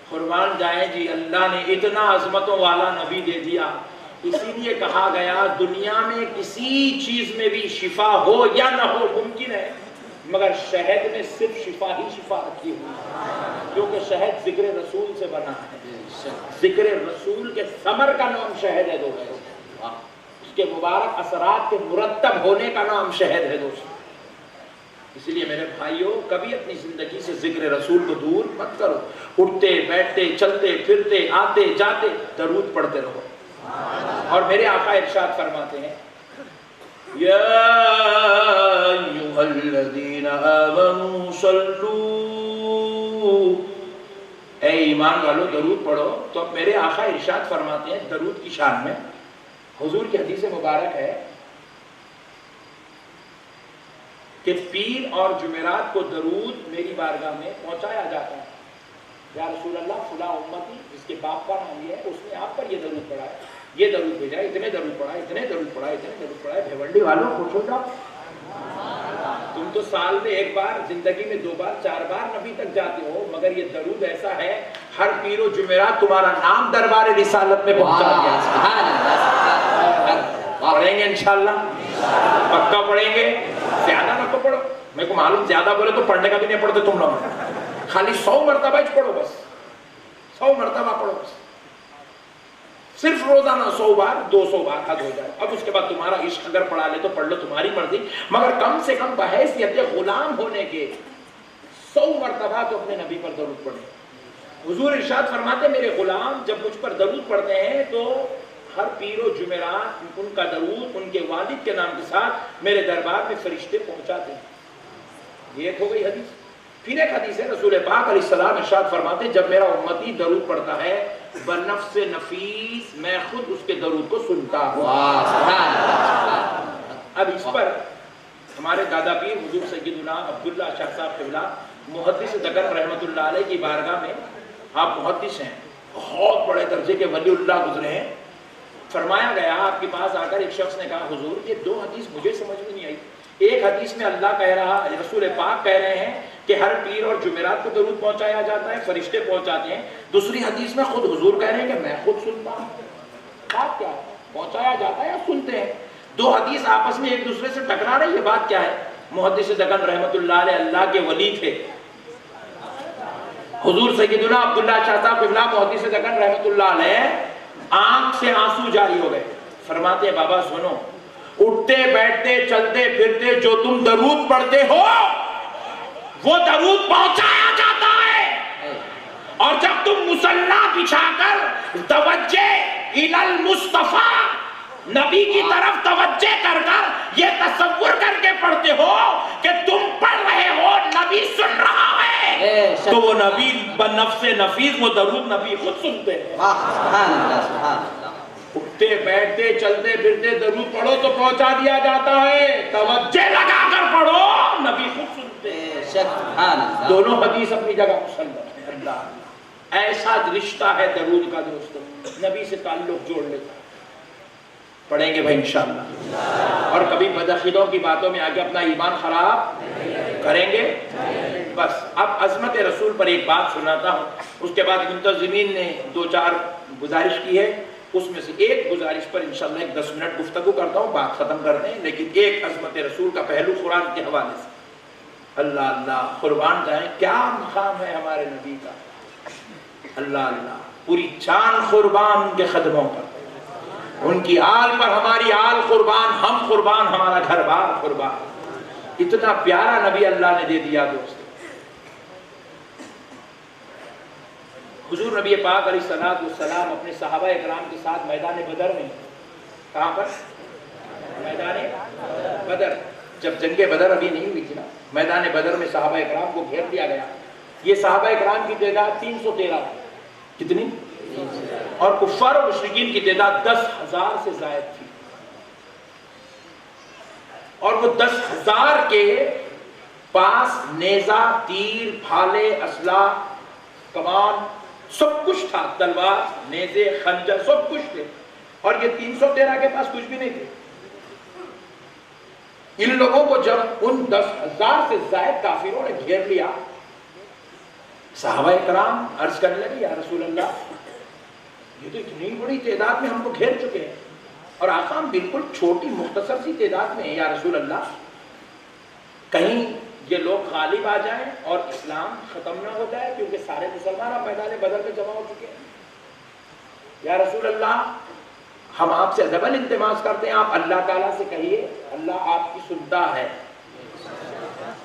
قربان جائیں جی، اللہ نے اتنا عظمتوں والا نبی دے دیا، اسی لیے کہا گیا دنیا میں کسی چیز میں بھی شفا ہو یا نہ ہو ممکن ہے، مگر شہد میں صرف شفا ہی شفا رکھی ہوئی، کیونکہ شہد ذکر رسول سے بنا ہے، ذکر رسول کے ثمر کا نام شہد ہے دوستو، اس کے مبارک اثرات کے مرتب ہونے کا نام شہد ہے دوستو۔ اس لیے میرے بھائیوں، کبھی اپنی زندگی سے ذکر رسول کو دور مت کرو، اٹھتے بیٹھتے چلتے پھرتے آتے جاتے درود پڑھتے رہو۔ اور میرے آقا ارشاد فرماتے ہیں یا ایھا الذین آمنوا صلوا، اے ایمان والو درود پڑھو۔ تو اب میرے آقا ارشاد فرماتے ہیں درود کی شان میں، حضور کی حدیث مبارک ہے کہ پیر اور جمعرات کو درود میری بارگاہ میں پہنچایا جاتا ہے، یا رسول اللہ فلاں امتی جس کے باپ کا نام یہ ہے اس نے آپ پر یہ درود پڑھا ہے، یہ درود بھیجا، اتنے درود پڑھا، اتنے درود پڑھا، اتنے درود پڑھا۔ بھیونڈی والوں خوش ہو جاؤ، تم تو سال میں ایک بار، زندگی میں 2 بار 4 بار نبی تک جاتے ہو، مگر یہ درود ایسا ہے ہر پیر و جمعرات تمہارا نام دربار رسالت میں پہنچا دیا۔ پڑھیں گے انشاءاللہ، پکا پڑھیں گے، زیادہ نہ تو پڑھو، میرے کو معلوم زیادہ بولے تو پڑھنے کا بھی نہیں پڑھتے تم لوگ، خالی 100 مرتبہ پڑھو بس، 100 مرتبہ پڑھو بس، صرف روزانہ 100 بار 200 بار حد ہو جائے۔ اب اس کے بعد تمہارا عشق اگر پڑھا لے تو پڑھ لو، تمہاری مرضی، مگر کم سے کم بحیثیت غلام ہونے کے 100 مرتبہ تو اپنے نبی پر درود پڑھیں۔ حضور ارشاد فرماتے میرے غلام جب مجھ پر درود پڑھتے ہیں تو ہر پیر و جمعرات ان کا درود ان کے والد کے نام کے ساتھ میرے دربار میں فرشتے پہنچاتے ہیں۔ یہ ایک ہو گئی حدیث۔ پھر ایک حدیث ہے، رسول پاک علیہ السلام ارشاد فرماتے جب میرا امتی درود پڑھتا ہے بنفس نفیس میں خود اس کے درود کو سنتا ہوں۔ اب اس پر ہمارے دادا پیر حضور سیدنا عبداللہ شاہ صاحب قبلہ محدث دکن رحمۃ اللہ علیہ کی بارگاہ میں، آپ محدث ہیں، بہت بڑے درجے کے ولی اللہ گزرے ہیں، فرمایا گیا آپ کے پاس آ کر ایک شخص نے کہا حضور یہ 2 حدیث مجھے سمجھ میں نہیں آئی، ایک حدیث میں اللہ کہہ رہا، رسول پاک کہہ رہے ہیں کہ ہر پیر اور جمعرات کو درود پہنچایا جاتا ہے، فرشتے پہنچاتے ہیں، دوسری حدیث میں خود حضور کہہ رہے ہیں کہ میں خود سنتا ہوں۔ بات کیا ہے؟ پہنچایا جاتا ہے یا سنتے ہیں؟ 2 حدیث آپس میں ایک دوسرے سے ٹکرا رہی ہے، بات کیا ہے؟ محدث دکن رحمۃ اللہ علیہ اللہ کے ولی تھے، حضور سیدنا عبداللہ شاہ صاحب قبلہ محدث دکن رحمۃ اللہ علیہ، آنکھ سے آنسو جاری ہو گئے، فرماتے ہیں بابا سنو، اٹھتے بیٹھتے چلتے پھرتے جو تم درود پڑھتے ہو وہ درود پہنچایا جاتا ہے، اور جب تم مصلی بچھا کر توجہ الی المصطفیٰ نبی کی طرف توجہ کر کر یہ تصور کر کے پڑھتے ہو کہ تم پڑھ رہے ہو نبی سن رہا ہے، تو وہ نبی بنفس نفیس وہ درود نبی خود سنتے ہیں۔ اٹھتے بیٹھتے چلتے پھرتے درود پڑھو تو پہنچا دیا جاتا ہے، توجہ لگا کر پڑھو نبی خود سنتے ہیں۔ دونوں حدیث اپنی جگہ مسلم ہے۔ اللہ ایسا رشتہ ہے درود کا دوستو، نبی سے تعلق جوڑ لیتا ہے۔ پڑھیں گے بھائی انشاءاللہ، اور کبھی بدعقیدوں کی باتوں میں آگے اپنا ایمان خراب کریں گے۔ بس اب عظمت رسول پر ایک بات سناتا ہوں، اس کے بعد منتظمین نے 2-4 گزارش کی ہے، اس میں سے ایک گزارش پر انشاءاللہ ایک 10 منٹ گفتگو کرتا ہوں، بات ختم کرتے ہیں، لیکن ایک عظمت رسول کا پہلو قرآن کے حوالے سے۔ اللہ اللہ، قربان جائیں کیا مقام ہے ہمارے نبی کا، اللہ اللہ، پوری جان قربان ان کے قدموں پر، ان کی آل پر ہماری آل قربان، ہم قربان، ہمارا گھر بار قربان۔ اتنا پیارا نبی اللہ نے دے دیا دوست۔ حضور نبی پاک علیہ السلام اپنے صحابہ اکرام کے ساتھ میدان بدر میں، کہاں پر؟ میدان بدر، جب جنگ بدر ابھی نہیں ہوئی تھی نا، میدان بدر میں صحابہ اکرام کو گھیر دیا گیا۔ یہ صحابہ اکرام کی تعداد 313 تھی، کتنی؟ اور کفار و مشرکین کی تعداد 10,000 سے زائد تھی، اور وہ 10,000 کے پاس نیزہ، تیر، بھالے، اسلحہ، کمان سب کچھ تھا، تلوار، نیزے، خنجر سب کچھ تھے، اور یہ 313 کے پاس کچھ بھی نہیں تھے۔ ان لوگوں کو جب ان 10,000 سے زائد کافروں نے گھیر لیا صحابہ کرام عرض کرنے لگے یا رسول اللہ یہ تو اتنی بڑی تعداد میں ہم کو گھیر چکے ہیں اور آقا ہم بالکل چھوٹی مختصر سی تعداد میں ہیں یا رسول اللہ، کہیں یہ لوگ غالب آ جائیں اور اسلام ختم نہ ہو جائے، کیونکہ سارے مسلمان اب میدان بدر میں جمع ہو چکے ہیں۔ یا رسول اللہ ہم آپ سے ڈبل التماس کرتے ہیں، آپ اللہ تعالیٰ سے کہیے اللہ آپ کی سنتا ہے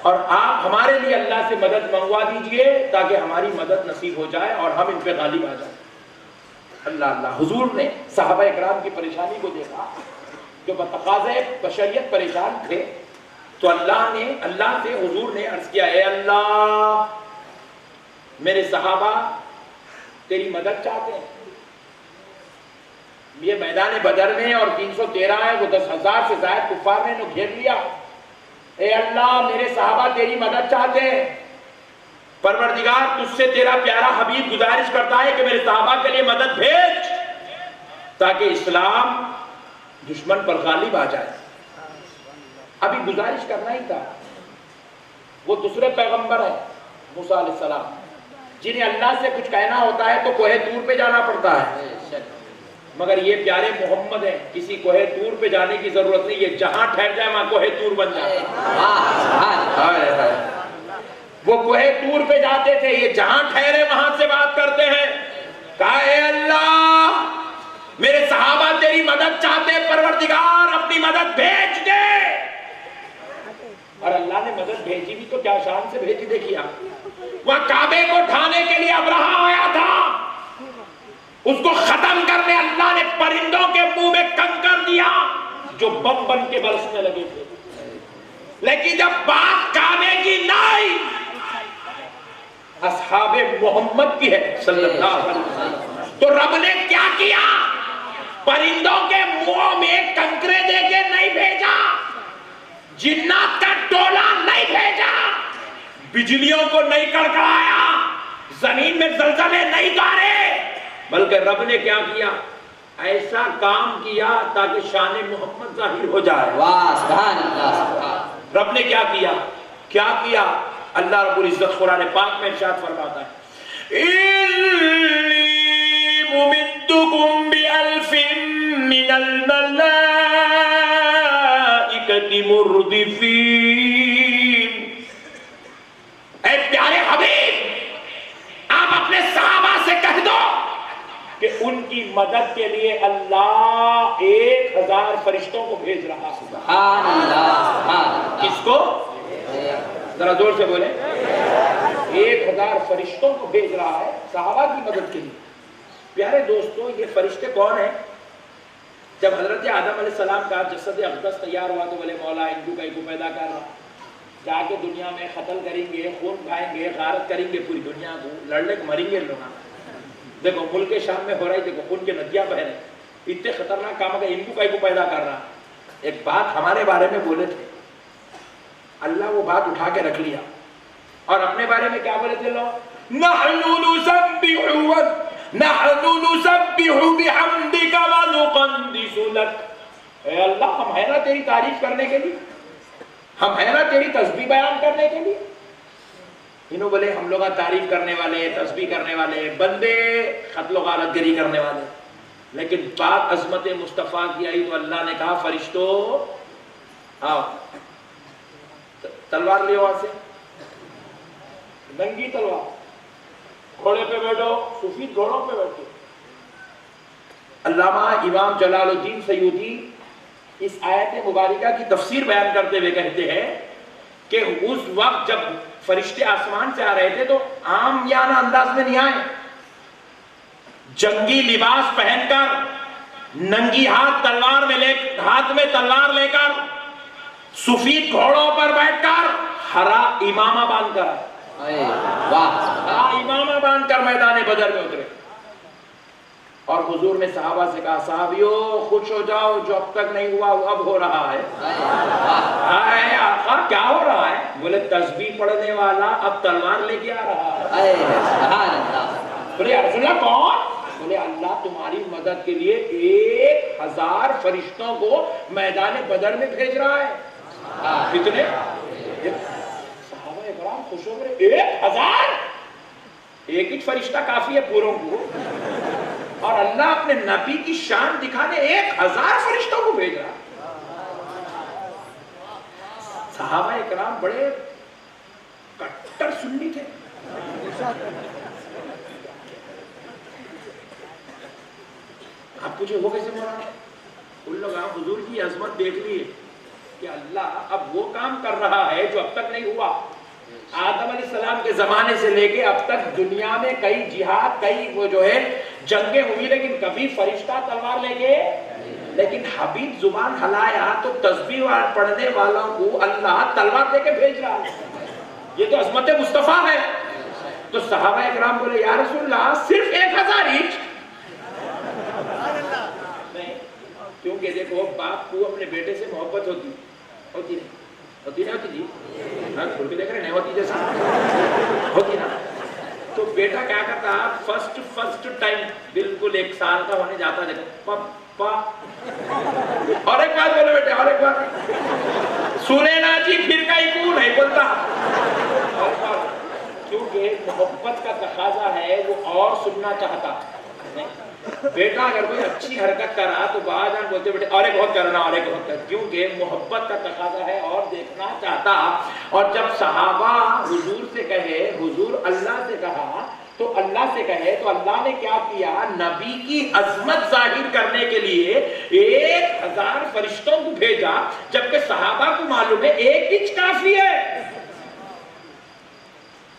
اور آپ ہمارے لیے اللہ سے مدد منگوا دیجئے تاکہ ہماری مدد نصیب ہو جائے اور ہم ان پہ غالب آ جائیں۔ اللہ اللہ، حضور نے صحابہ اکرام کی پریشانی کو دیکھا جو بتقاضۂ بشریت پریشان تھے، تو اللہ سے حضور نے عرض کیا اے اللہ میرے صحابہ تیری مدد چاہتے ہیں، یہ میدان بدر میں اور 313 ہے وہ 10,000 سے زائد کفار نے انہوں گھیر لیا، اے اللہ میرے صحابہ تیری مدد چاہتے ہیں، پروردگار تجھ سے تیرا پیارا حبیب گزارش کرتا ہے کہ میرے صحابہ کے لیے مدد بھیج تاکہ اسلام دشمن پر غالب آ جائے۔ ابھی گزارش کرنا ہی تھا، وہ دوسرے پیغمبر ہیں موسیٰ علیہ السلام، جنہیں اللہ سے کچھ کہنا ہوتا ہے تو کوہ طور پہ جانا پڑتا ہے، مگر یہ پیارے محمد ہیں، کسی کوہ طور پہ جانے کی ضرورت نہیں، یہ جہاں ٹھہر جائے وہاں کوہ طور بن جاتا ہے۔ وہ کوہ طور پہ جاتے تھے، یہ جہاں ٹھہرے وہاں سے بات کرتے ہیں، کہا اے اللہ میرے صحابہ تیری مدد چاہتے، پروردگار اپنی مدد بھیج دے، اور اللہ نے مدد بھیجی بھی تو کیا شان سے بھیجی دیکھیے آپ، وہاں کعبے کو ڈھانے کے لیے ابرہہ آیا تھا، اس کو ختم کرنے اللہ نے پرندوں کے منہ میں کنکر دیا جو بم بن کے برسنے لگے تھے، لیکن جب بات کعبے کی نہ آئی، اصحاب محمد کی ہے صلی اللہ علیہ وسلم، تو رب نے کیا کیا، پرندوں کے منہ میں کنکرے دے کے نہیں بھیجا، جنات کا ٹولہ نہیں بھیجا، بجلیوں کو نہیں کڑکڑایا، زمین میں زلزلے نہیں دارے، بلکہ رب نے کیا کیا، ایسا کام کیا تاکہ شان محمد ظاہر ہو جائے۔ واہ سبحان اللہ۔ رب نے کیا کیا اللہ رب العزت قرآن پاک میں ارشاد فرماتا ہے انی ممدکم بألف من الملائکۃ مردفین، اے پیارے حبیب آپ اپنے صحابہ سے کہہ دو کہ ان کی مدد کے لیے اللہ 1000 فرشتوں کو بھیج رہا ہے۔ سبحان اللہ۔ کس کو؟ ذرا زور سے بولیں، 1000 فرشتوں کو بھیج رہا ہے صحابہ کی مدد کے لیے۔ پیارے دوستو یہ فرشتے کون ہیں؟ جب حضرت آدم علیہ السلام کا جسد اقدس تیار ہوا تو بولے مولا ان کو پیدا کر رہا، جا کے دنیا میں قتل کریں گے، خون کھائیں گے، غارت کریں گے پوری دنیا کو، لڑنے کو مریں گے لوگ۔ دیکھو ملک شام میں ہو رہا ہے، دیکھو خون کے ندیاں بہ رہے، اتنے خطرناک کام ہے، ان کو پیدا کر رہا۔ ایک بات ہمارے بارے میں بولے تھے، اللہ وہ بات اٹھا کے رکھ لیا، اور اپنے بارے میں کیا بولے تھے لوگ؟ نحن نسبح بحمدک ونقدس لک، اے اللہ ہم ہیں نا تیری تعریف کرنے کے لیے، ہم ہیں نا تیری تسبیح بیان کرنے کے لیے۔ انہوں بولے ہم لوگ تعریف کرنے والے، تسبیح کرنے والے، بندے قتل و غارت گری کرنے والے، لیکن بات عظمت مصطفیٰ کی آئی تو اللہ نے کہا فرشتو آؤ، تلوار لے وہاں سے، ننگی تلوار، گھوڑے پہ بیٹھو، سفید گھوڑوں پہ بیٹھو۔ علامہ امام جلال الدین سیوطی اس آیت مبارکہ کی تفسیر بیان کرتے ہوئے کہتے ہیں کہ اس وقت جب فرشتے آسمان سے آ رہے تھے تو عامیانہ انداز میں نہیں آئے، جنگی لباس پہن کر، ننگی ہاتھ میں تلوار لے کر، سفید گھوڑوں پر بیٹھ کر، ہرا امامہ باندھ کر، ہرا امامہ باندھ کر میدان بدر میں اترے، اور حضور نے صحابہ سے کہا صحابیو خوش ہو جاؤ، جو اب تک نہیں ہوا وہ اب ہو رہا ہے۔ آقا کیا ہو رہا ہے؟ بولے تسبیح پڑھنے والا اب تلوار لے کے آ رہا ہے۔ بولے یا رسول اللہ کون؟ بولے اللہ تمہاری مدد کے لیے 1000 فرشتوں کو میدان بدر میں بھیج رہا ہے۔ کتنے؟ صحابہ اکرام خوش ہو گئے، 1000؟ ایک ہی فرشتہ کافی ہے پوروں کو، اور اللہ اپنے نبی کی شان دکھانے 1000 فرشتوں کو بھیج رہا۔ صحابہ اکرام بڑے کٹر سنی تھے۔ آپ پوچھے وہ کیسے مولانا؟ ان لوگ آپ حضور کی عظمت دیکھ لیے کہ اللہ اب وہ کام کر رہا ہے جو اب تک نہیں ہوا۔ آدم علیہ السلام کے زمانے سے لے کے اب تک دنیا میں کئی جہاد، کئی وہ جو ہے جنگیں ہوئی، لیکن کبھی فرشتہ تلوار لے کے، لیکن حبیب زبان ہلایا تو تسبیح پڑھنے والوں کو اللہ تلوار دے کے بھیج رہا ہے۔ یہ تو عظمت مصطفیٰ ہے۔ تو صحابہ اکرام بولے یا رسول اللہ صرف 1000 ایچ؟ نہیں، کیونکہ دیکھو باپ کو اپنے بیٹے سے محبت ہوتی نہیں ہوتی جی، کھل کے دیکھ رہے نہیں ہوتی، جیسا ہوتی نا۔ تو بیٹا کیا کرتا، فرسٹ ٹائم بالکل 1 سال کا ہونے جاتا ہے، پپا اور ایک بات بولے بیٹے، اور ایک بات سنے نا جی، پھر کہیں کو نہیں بولتا، کیونکہ محبت کا تقاضا ہے، وہ اور سننا چاہتا نہیں۔ بیٹا اگر کوئی اچھی حرکت کرا تو باہر جان بولتے بیٹے اور ایک بہت کرنا، اور ایک بہت کرنا، کیونکہ محبت کا تقاضا ہے اور دیکھنا چاہتا۔ اور جب صحابہ حضور سے کہے، حضور اللہ سے کہا تو اللہ سے کہے، تو اللہ نے کیا کیا، نبی کی عظمت ظاہر کرنے کے لیے 1000 فرشتوں کو بھیجا، جبکہ صحابہ کو معلوم ہے 1 انچ کافی ہے،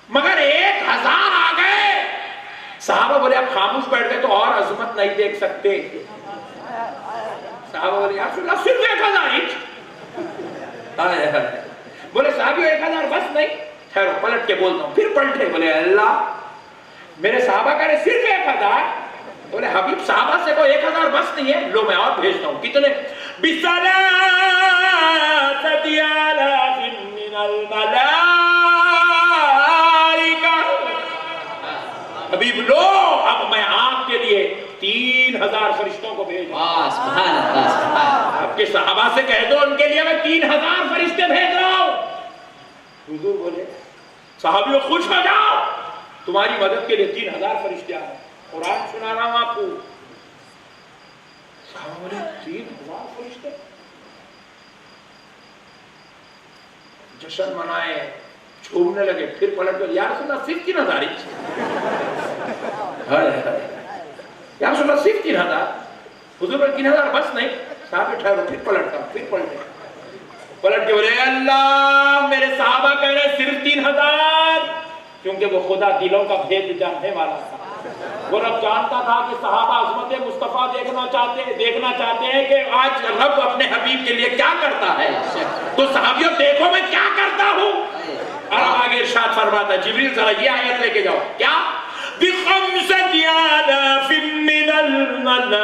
مگر 1000 آ گئے۔ صحابہ بولے اب خاموش بیٹھ گئے تو اور عظمت نہیں دیکھ سکتے۔ صحابہ بولے یا رسول اللہ صرف 1000 انچ؟ بولے صحابیوں 1000 بس نہیں؟ ٹھہرو پلٹ کے بولتا ہوں۔ پھر پلٹے، بولے اللہ میرے صحابہ کہہ رہے صرف 1000؟ بولے حبیب صحابہ سے کوئی 1000 بس نہیں ہے، لو میں اور بھیجتا ہوں۔ کتنے؟ بِثَلَاثَةِ آلَافٍ مِّنَ الْمَلَائِكَةِ۔ حبیب لو اب میں آپ کے لیے 3000 فرشتوں کو بھیج رہا ہوں۔ سبحان اللہ، سبحان اللہ۔ آپ کے صحابہ سے کہہ دو ان کے لیے میں 3000 فرشتے بھیج رہا ہوں۔ حضور بولے صحابیوں خوش ہو جاؤ، تمہاری مدد کے لیے 3000 فرشتے آ رہے ہیں، قرآن سنا رہا ہوں آپ کو۔ صحابہ بولے 3000 فرشتے؟ جشن منائے، چھوڑنے لگے، پھر پلٹ کر یا رسول اللہ صرف 3000 انچ؟ یا رسول اللہ صرف 3000؟ حضور پر 3000 بس نہیں؟ صحابہ ٹھہرو، پھر پلٹ کر، پھر پلٹے، پلٹ کے بولے اللہ میرے صحابہ کہہ رہے صرف 3000، کیونکہ وہ خدا دلوں کا بھید جاننے والا تھا۔ وہ رب جانتا تھا کہ صحابہ عظمت مصطفیٰ دیکھنا چاہتے ہیں کہ آج رب اپنے حبیب کے لیے کیا کرتا ہے۔ تو صحابیوں دیکھو میں کیا کرتا ہوں۔ اور آگے ارشاد فرماتا ہے جبریل ذرا یہ آیت لے کے جاؤ، کیا؟ بِخَمْسَةِ آلَافٍ مِّنَ الْمَلَائِكَةِ۔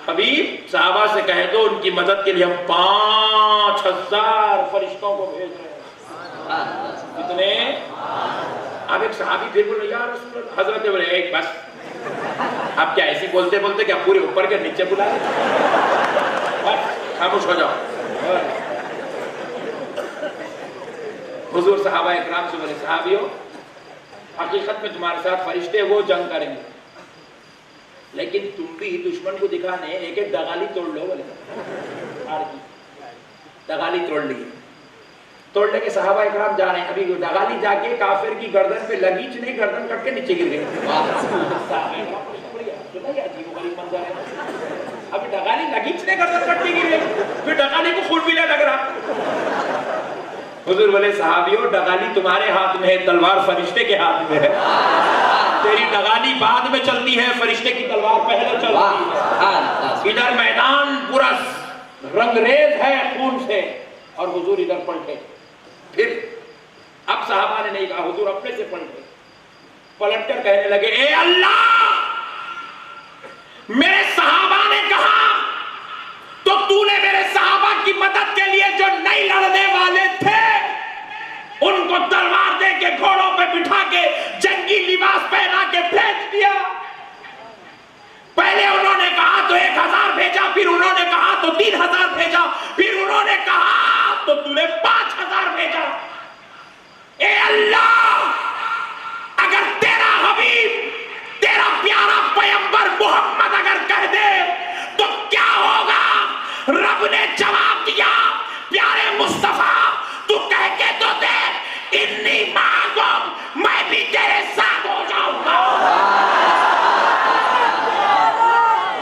حبیب صحابہ سے کہہ دو ان کی مدد کے لیے ہم 5000 فرشتوں کو بھیج رہے ہیں۔ کتنے؟ اب ایک صحابی پھر بولے یا رسول اللہ، حضرت بولے ایک بس، آپ کیا ایسی بولتے بولتے کیا پورے اوپر کے نیچے بلا رہے؟ بس خاموش ہو جاؤ۔ حضور صحابہ اکرام سے بولے صحابیوں حقیقت میں تمہارے ساتھ فرشتے وہ جنگ کریں گے، لیکن تم بھی دشمن کو دکھانے ایک ایک دغالی توڑ لو۔ بولے دغالی توڑ لی، توڑنے کے صحابہ اکرام جا رہے ہیں، ابھی دغالی جا کے کافر کی گردن پہ لگی نہیں، گردن کٹ کے نیچے گر گئی۔ عجیب و غریب منظر ہے، ابھی ڈغالی لگی نے گردن کٹ کے گر گئی، پھر ڈغالی کو خون بھی لگ رہا۔ حضور بولے صحابیوں ڈغالی تمہارے ہاتھ میں ہے، تلوار فرشتے کے ہاتھ میں ہے۔ تیری ڈغالی بعد میں چلتی ہے، فرشتے کی تلوار پہلے چلتی ہے۔ ادھر میدان پورا رنگریز ہے خون سے، اور حضور ادھر پلٹے۔ پھر اب صحابہ نے نہیں کہا، حضور اپنے سے پلٹے، پلٹ کر کہنے لگے اے اللہ میرے صحابہ نے کہا تو تو نے میرے صحابہ کی مدد کے لیے جو نہیں لڑنے والے تھے ان کو تلوار دے کے گھوڑوں پہ بٹھا کے جنگی لباس پہنا کے بھیج دیا۔ پہلے انہوں نے کہا تو 1000 بھیجا، پھر انہوں نے کہا تو 3000 بھیجا، پھر انہوں نے کہا تو تُونے 5000 بھیجا. اے اللہ اگر تیرا حبیب تیرا پیارا پیغمبر محمد اگر کہہ دے تو کیا ہوگا؟ رب نے جواب دیا پیارے مصطفیٰ تو کہہ کے تو دے انی معکم میں بھی تیرے ساتھ ہو جاؤں گا.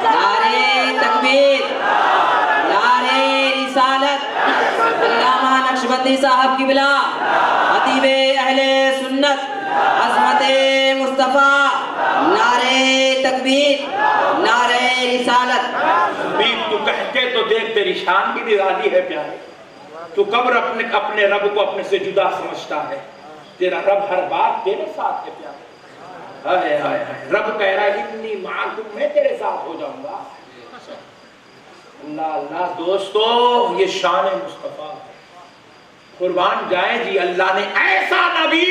نعرے تکبیر، نعرے رسالت. علامہ نقشبندی صاحب کی بلا خطیب اہل سنت عظمت مصطفیٰ. نعرے تکبیر، نعرے رسالت. حبیب تو کہہ کے تو دیکھ تیری شان بھی نرالی ہے پیارے. تو کب اپنے رب کو اپنے سے جدا سمجھتا ہے؟ تیرا رب ہر بات تیرے ساتھ ہے پیارے. ہائے ہائے ہائے، رب کہہ رہا ہے انی معکم میں تیرے ساتھ ہو جاؤں گا. اللہ اللہ دوستو یہ شان مصطفیٰ ہے. قربان جائیں جی اللہ نے ایسا نبی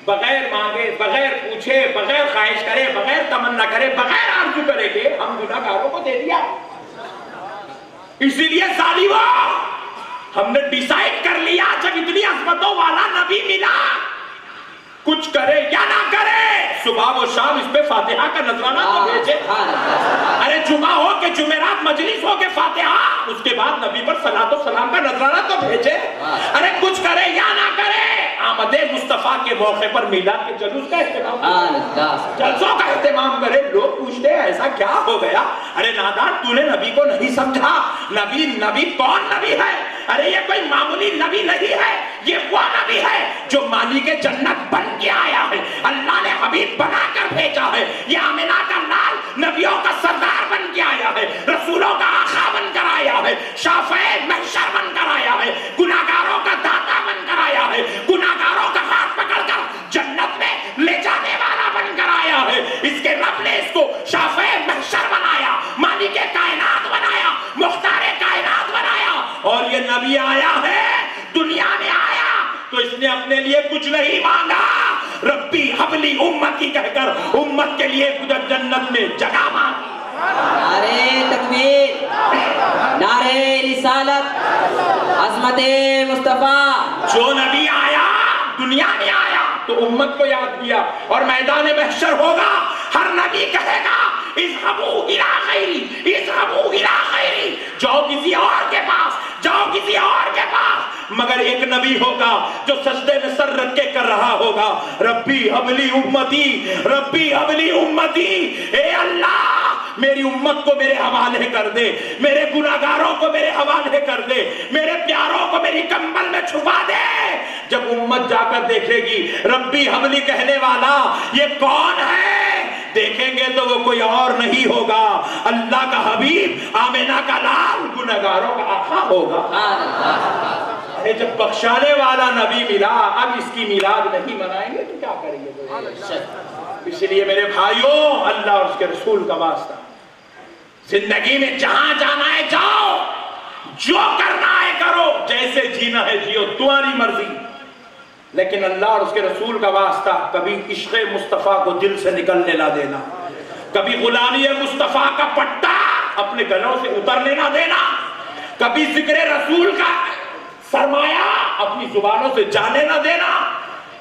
بغیر مانگے بغیر پوچھے بغیر خواہش کرے بغیر تمنا کرے بغیر آرزو کرے کہ ہم گناہگاروں کو دے دیا. اسی لیے ظالمو ہم نے ڈیسائیڈ کر لیا جب اتنی عظمتوں والا نبی ملا کچھ کرے یا نہ کرے صبح و شام اس پہ فاتحہ کا نذرانہ تو بھیجے. ارے جمعہ ہو کہ جمعرات مجلس ہو کے فاتحہ اس کے بعد نبی پر صلاۃ و سلام کا نذرانہ تو بھیجے. ارے کچھ کرے یا نہ کرے آمد مصطفیٰ کے موقع پر میلاد کے جلوس کا اہتمام جلسوں کا اہتمام کرے. لوگ پوچھتے ہیں ایسا کیا ہو گیا؟ ارے نادان تو نے نبی کو نہیں سمجھا. نبی کون نبی ہے؟ ارے یہ کوئی معمولی نبی نہیں ہے، یہ وہ نبی ہے جو مالک جنت بن کے آیا ہے. اللہ نے حبیب بنا کر بھیجا ہے. یہ آمنہ کا لال نبیوں کا سردار بن کے آیا ہے، رسولوں کا آقا بن کر آیا ہے، شافع محشر بن کر آیا ہے، گناہگاروں کا داتا بن کر آیا ہے، گناہگاروں کا ہاتھ پکڑ کر جنت میں لے جانے والا بن کر آیا ہے. اس کے رب نے اس کو شافع محشر بنایا، مالک کائنات بنایا، مختار کائنات بنایا. اور یہ نبی آیا ہے دنیا میں آیا تو اس نے اپنے لیے کچھ نہیں مانگا. ربی حبلی امتی کہہ کر امت کے لیے جنت میں جگہ مانگی. نعرے تکبیر، نعرے رسالت. عظمت مصطفیٰ. جو نبی آیا دنیا میں آیا تو امت کو یاد کیا. اور میدان محشر ہوگا ہر نبی کہے گا اذهبوا الى غیری، اذهبوا الى غیری، جاؤ کسی اور کے پاس، جاؤ کسی اور کے پاس. مگر ایک نبی ہوگا جو سجدے میں سر رکھ کے کر رہا ہوگا ربی حبلی امتی، ربی حبلی امتی. اے اللہ میری امت کو میرے حوالے کر دے، میرے گناہگاروں کو میرے حوالے کر دے، میرے پیاروں کو میری کمبل میں چھپا دے. جب امت جا کر دیکھے گی ربی حبلی کہنے والا یہ کون ہے، دیکھیں گے تو وہ کوئی اور نہیں ہوگا اللہ کا حبیب آمنہ کا لال گناہگاروں کا آقا ہوگا. جب بخشانے والا نبی ملا اب اس کی میلاد نہیں منائیں گے تو کیا کریں گے؟ اس لیے میرے بھائیوں اللہ اور اس کے رسول کا واسطہ زندگی میں جہاں جانا ہے جاؤ، جو کرنا ہے کرو، جیسے جینا ہے جیو، تمہاری مرضی. لیکن اللہ اور اس کے رسول کا واسطہ کبھی عشق مصطفیٰ کو دل سے نکلنے نہ دینا، کبھی غلامی مصطفیٰ کا پٹا اپنے گلوں سے اترنے نہ دینا، کبھی ذکر رسول کا سرمایہ اپنی زبانوں سے جانے نہ دینا،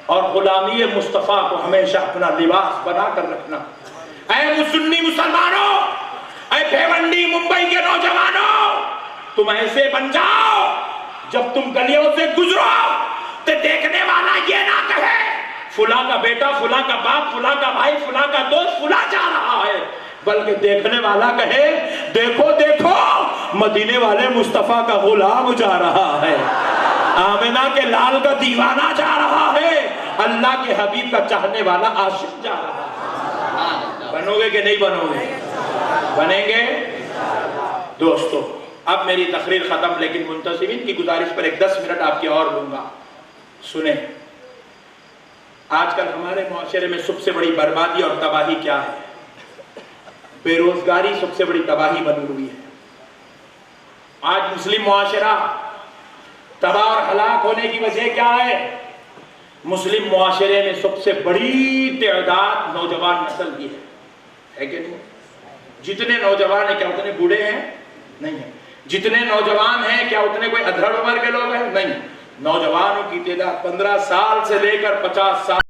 اور غلامی مصطفیٰ کو ہمیشہ اپنا لباس بنا کر رکھنا. اے سنی مسلمانوں، اے بھیونڈی ممبئی کے نوجوانوں، تم ایسے بن جاؤ جب تم گلیوں سے گزرو تو دیکھنے والا یہ نہ کہے فلاں کا بیٹا، فلاں کا باپ، فلاں کا بھائی، فلاں کا دوست فلاں جا رہا ہے، بلکہ دیکھنے والا کہے دیکھو دیکھو مدینے والے مصطفیٰ کا غلام جا رہا ہے، آمنہ کے لال کا دیوانہ جا رہا ہے، اللہ کے حبیب کا چاہنے والا عاشق جا رہا ہے. بنو گے کہ نہیں بنو گے؟ بنیں گے دوستو. اب میری تقریر ختم، لیکن منتظمین کی گزارش پر ایک 10 منٹ آپ کی اور لوں گا. سنیں آج کل ہمارے معاشرے میں سب سے بڑی بربادی اور تباہی کیا ہے؟ بے روزگاری سب سے بڑی تباہی بنی ہوئی ہے. آج مسلم معاشرہ تباہ اور ہلاک ہونے کی وجہ کیا ہے؟ مسلم معاشرے میں سب سے بڑی تعداد نوجوان نسل کی ہے کہ نہیں؟ جتنے نوجوان ہیں کیا اتنے بوڑھے ہیں؟ نہیں ہیں. جتنے نوجوان ہیں کیا اتنے کوئی ادھر عمر کے لوگ نہیں. نوجوانوں کی تعداد 15 سال سے لے کر 50 سال